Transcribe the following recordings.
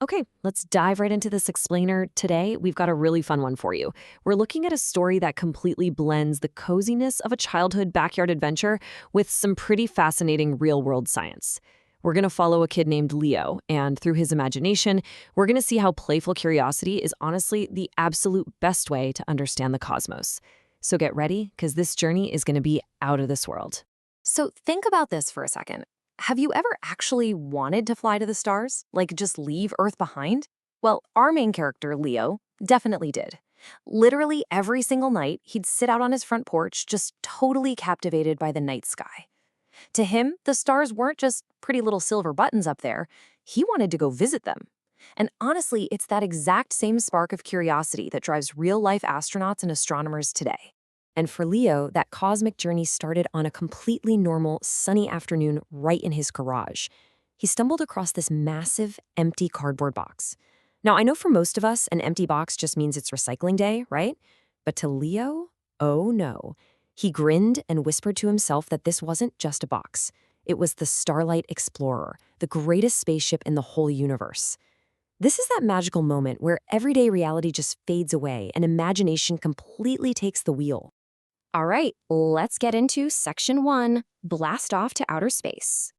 Okay, let's dive right into this explainer. Today, we've got a really fun one for you. We're looking at a story that completely blends the coziness of a childhood backyard adventure with some pretty fascinating real-world science. We're going to follow a kid named Leo, and through his imagination, we're going to see how playful curiosity is honestly the absolute best way to understand the cosmos. So get ready, because this journey is going to be out of this world. So think about this for a second. Have you ever actually wanted to fly to the stars? Like just leave Earth behind? Well, our main character, Leo, definitely did. Literally every single night, he'd sit out on his front porch, just totally captivated by the night sky. To him, the stars weren't just pretty little silver buttons up there. He wanted to go visit them. And honestly, it's that exact same spark of curiosity that drives real-life astronauts and astronomers today. And for Leo, that cosmic journey started on a completely normal, sunny afternoon right in his garage. He stumbled across this massive, empty cardboard box. Now, I know for most of us, an empty box just means it's recycling day, right? But to Leo, oh no. He grinned and whispered to himself that this wasn't just a box. It was the Starlight Explorer, the greatest spaceship in the whole universe. This is that magical moment where everyday reality just fades away and imagination completely takes the wheel. All right, let's get into Section 1, Blast Off to Outer Space.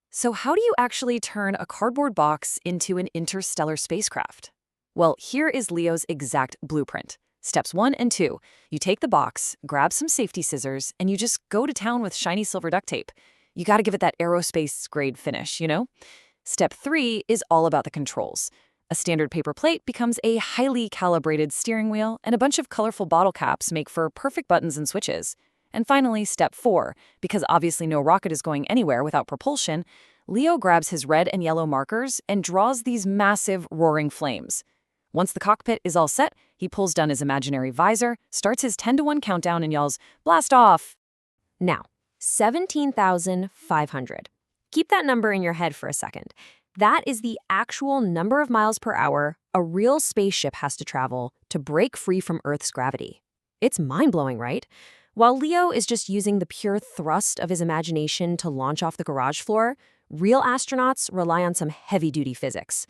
So how do you actually turn a cardboard box into an interstellar spacecraft? Well, here is Leo's exact blueprint. Steps 1 and 2. You take the box, grab some safety scissors, and you just go to town with shiny silver duct tape. You gotta give it that aerospace grade finish, you know? Step 3 is all about the controls. A standard paper plate becomes a highly calibrated steering wheel, and a bunch of colorful bottle caps make for perfect buttons and switches. And finally, step 4, because obviously no rocket is going anywhere without propulsion, Leo grabs his red and yellow markers and draws these massive roaring flames. Once the cockpit is all set, he pulls down his imaginary visor, starts his 10-to-1 countdown and yells, "Blast off!" Now, 17,500. Keep that number in your head for a second. That is the actual number of miles per hour a real spaceship has to travel to break free from Earth's gravity. It's mind-blowing, right? While Leo is just using the pure thrust of his imagination to launch off the garage floor, real astronauts rely on some heavy-duty physics.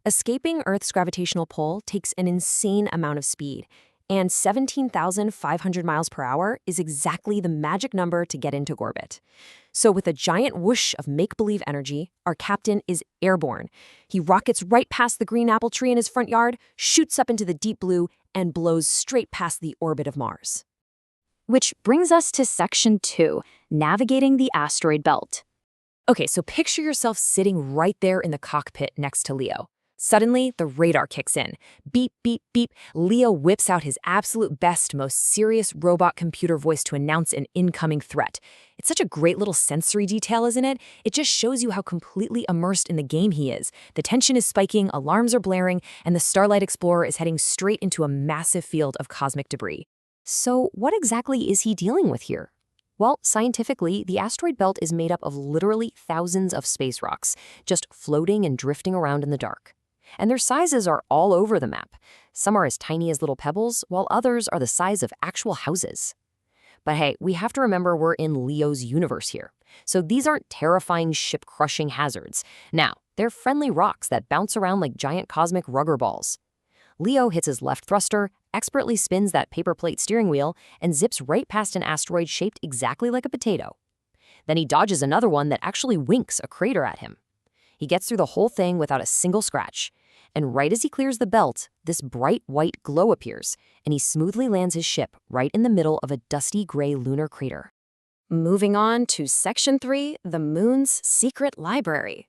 Escaping Earth's gravitational pull takes an insane amount of speed, and 17,500 miles per hour is exactly the magic number to get into orbit. So with a giant whoosh of make-believe energy, our captain is airborne. He rockets right past the green apple tree in his front yard, shoots up into the deep blue, and blows straight past the orbit of Mars. Which brings us to Section 2, Navigating the Asteroid Belt. Okay, so picture yourself sitting right there in the cockpit next to Leo. Suddenly, the radar kicks in. Beep, beep, beep. Leo whips out his absolute best, most serious robot computer voice to announce an incoming threat. It's such a great little sensory detail, isn't it? It just shows you how completely immersed in the game he is. The tension is spiking, alarms are blaring, and the Starlight Explorer is heading straight into a massive field of cosmic debris. So what exactly is he dealing with here? Well, scientifically, the asteroid belt is made up of literally thousands of space rocks, just floating and drifting around in the dark. And their sizes are all over the map. Some are as tiny as little pebbles, while others are the size of actual houses. But hey, we have to remember we're in Leo's universe here. So these aren't terrifying ship-crushing hazards. Now, they're friendly rocks that bounce around like giant cosmic rubber balls. Leo hits his left thruster, expertly spins that paper plate steering wheel, and zips right past an asteroid shaped exactly like a potato. Then he dodges another one that actually winks a crater at him. He gets through the whole thing without a single scratch. And right as he clears the belt, this bright white glow appears, and he smoothly lands his ship right in the middle of a dusty gray lunar crater. Moving on to Section 3, the Moon's Secret Library.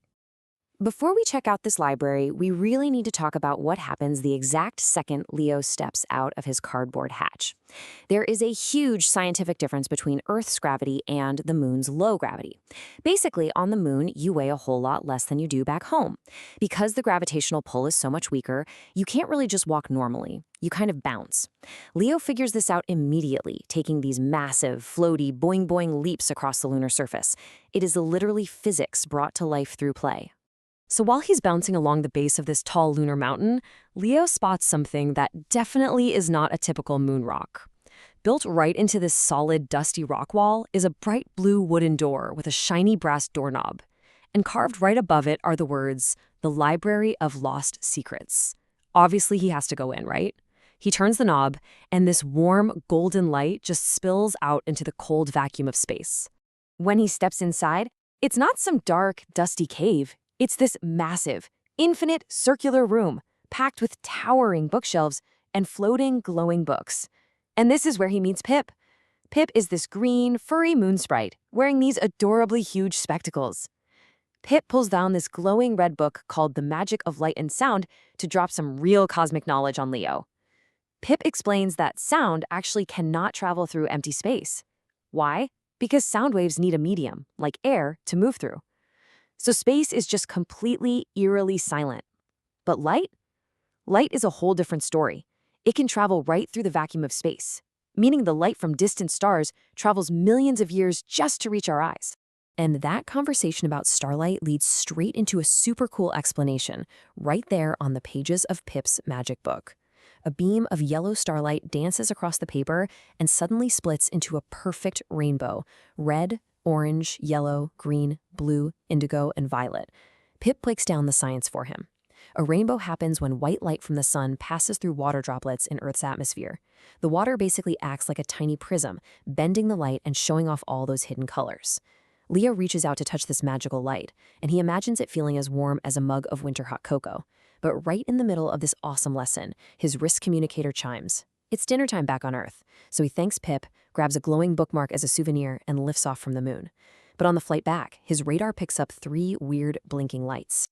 Before we check out this library, we really need to talk about what happens the exact second Leo steps out of his cardboard hatch. There is a huge scientific difference between Earth's gravity and the Moon's low gravity. Basically, on the Moon, you weigh a whole lot less than you do back home. Because the gravitational pull is so much weaker, you can't really just walk normally. You kind of bounce. Leo figures this out immediately, taking these massive, floaty, boing-boing leaps across the lunar surface. It is literally physics brought to life through play. So while he's bouncing along the base of this tall lunar mountain, Leo spots something that definitely is not a typical moon rock. Built right into this solid, dusty rock wall is a bright blue wooden door with a shiny brass doorknob. And carved right above it are the words, "The Library of Lost Secrets." Obviously, he has to go in, right? He turns the knob, and this warm, golden light just spills out into the cold vacuum of space. When he steps inside, it's not some dark, dusty cave. It's this massive, infinite, circular room, packed with towering bookshelves and floating, glowing books. And this is where he meets Pip. Pip is this green, furry moon sprite, wearing these adorably huge spectacles. Pip pulls down this glowing red book called The Magic of Light and Sound to drop some real cosmic knowledge on Leo. Pip explains that sound actually cannot travel through empty space. Why? Because sound waves need a medium, like air, to move through. So space is just completely, eerily silent. But light? Light is a whole different story. It can travel right through the vacuum of space, meaning the light from distant stars travels millions of years just to reach our eyes. And that conversation about starlight leads straight into a super cool explanation right there on the pages of Pip's magic book. A beam of yellow starlight dances across the paper and suddenly splits into a perfect rainbow: red, orange, yellow, green, blue, indigo, and violet. Pip breaks down the science for him. A rainbow happens when white light from the sun passes through water droplets in Earth's atmosphere. The water basically acts like a tiny prism, bending the light and showing off all those hidden colors. Leo reaches out to touch this magical light, and he imagines it feeling as warm as a mug of winter hot cocoa. But right in the middle of this awesome lesson, his wrist communicator chimes. It's dinner time back on Earth, so he thanks Pip, grabs a glowing bookmark as a souvenir, and lifts off from the moon. But on the flight back, his radar picks up 3 weird blinking lights.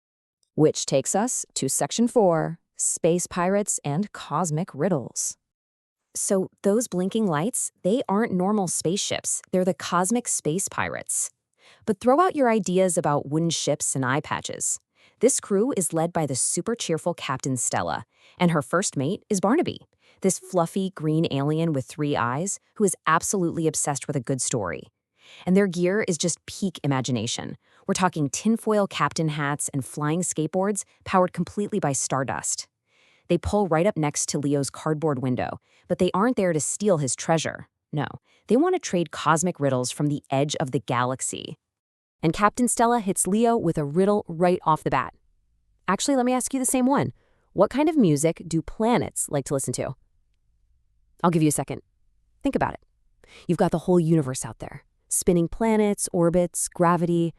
Which takes us to Section 4, Space Pirates and Cosmic Riddles. So those blinking lights, they aren't normal spaceships. They're the cosmic space pirates. But throw out your ideas about wooden ships and eye patches. This crew is led by the super cheerful Captain Stella, and her first mate is Barnaby, this fluffy green alien with 3 eyes who is absolutely obsessed with a good story. And their gear is just peak imagination. We're talking tinfoil captain hats and flying skateboards powered completely by stardust. They pull right up next to Leo's cardboard window, but they aren't there to steal his treasure. No, they want to trade cosmic riddles from the edge of the galaxy. And Captain Stella hits Leo with a riddle right off the bat. Actually, let me ask you the same one. What kind of music do planets like to listen to? I'll give you a second. Think about it. You've got the whole universe out there. Spinning planets, orbits, gravity.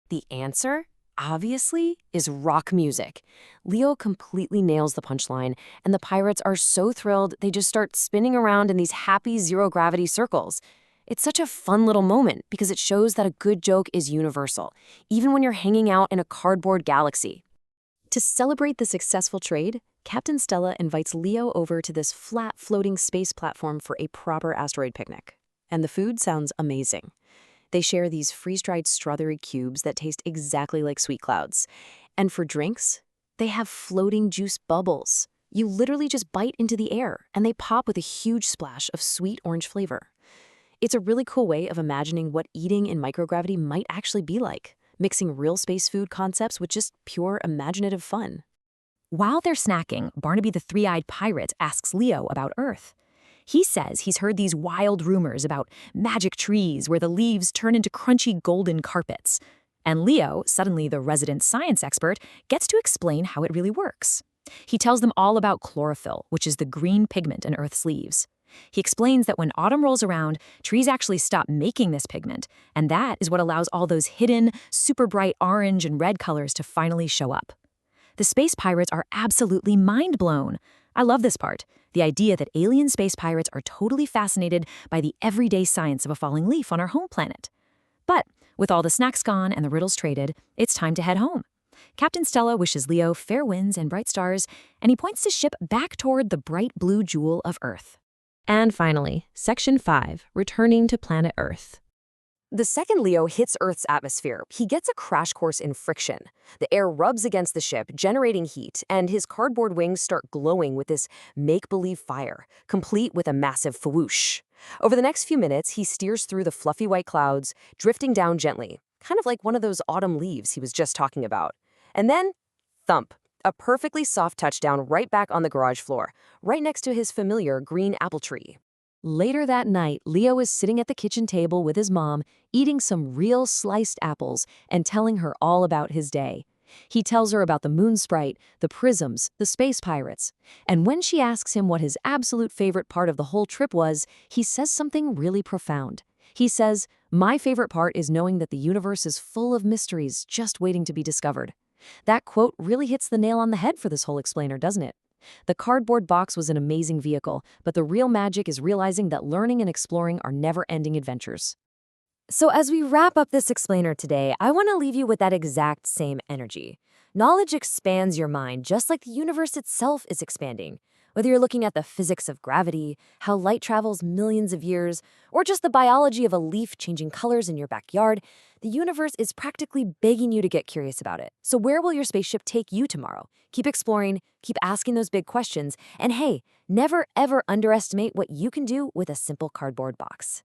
The answer, obviously, is rock music. Leo completely nails the punchline, and the pirates are so thrilled they just start spinning around in these happy zero-gravity circles. It's such a fun little moment because it shows that a good joke is universal, even when you're hanging out in a cardboard galaxy. To celebrate the successful trade, Captain Stella invites Leo over to this flat, floating space platform for a proper asteroid picnic. And the food sounds amazing. They share these freeze-dried strawberry cubes that taste exactly like sweet clouds. And for drinks, they have floating juice bubbles. You literally just bite into the air, and they pop with a huge splash of sweet orange flavor. It's a really cool way of imagining what eating in microgravity might actually be like, mixing real space food concepts with just pure imaginative fun. While they're snacking, Barnaby the three-eyed pirate asks Leo about Earth. He says he's heard these wild rumors about magic trees where the leaves turn into crunchy golden carpets. And Leo, suddenly the resident science expert, gets to explain how it really works. He tells them all about chlorophyll, which is the green pigment in Earth's leaves. He explains that when autumn rolls around, trees actually stop making this pigment, and that is what allows all those hidden, super bright orange and red colors to finally show up. The space pirates are absolutely mind blown. I love this part, the idea that alien space pirates are totally fascinated by the everyday science of a falling leaf on our home planet. But with all the snacks gone and the riddles traded, it's time to head home. Captain Stella wishes Leo fair winds and bright stars, and he points his ship back toward the bright blue jewel of Earth. And finally, Section 5, returning to planet Earth. The second Leo hits Earth's atmosphere, he gets a crash course in friction. The air rubs against the ship, generating heat, and his cardboard wings start glowing with this make-believe fire, complete with a massive whoosh. Over the next few minutes, he steers through the fluffy white clouds, drifting down gently, kind of like one of those autumn leaves he was just talking about. And then, thump. A perfectly soft touchdown right back on the garage floor, right next to his familiar green apple tree. Later that night, Leo is sitting at the kitchen table with his mom, eating some real sliced apples and telling her all about his day. He tells her about the Moon-Sprite, the prisms, the space pirates. And when she asks him what his absolute favorite part of the whole trip was, he says something really profound. He says, "My favorite part is knowing that the universe is full of mysteries just waiting to be discovered." That quote really hits the nail on the head for this whole explainer, doesn't it? The cardboard box was an amazing vehicle, but the real magic is realizing that learning and exploring are never-ending adventures. So as we wrap up this explainer today, I want to leave you with that exact same energy. Knowledge expands your mind just like the universe itself is expanding. Whether you're looking at the physics of gravity, how light travels millions of years, or just the biology of a leaf changing colors in your backyard, the universe is practically begging you to get curious about it. So where will your spaceship take you tomorrow? Keep exploring, keep asking those big questions, and hey, never ever underestimate what you can do with a simple cardboard box.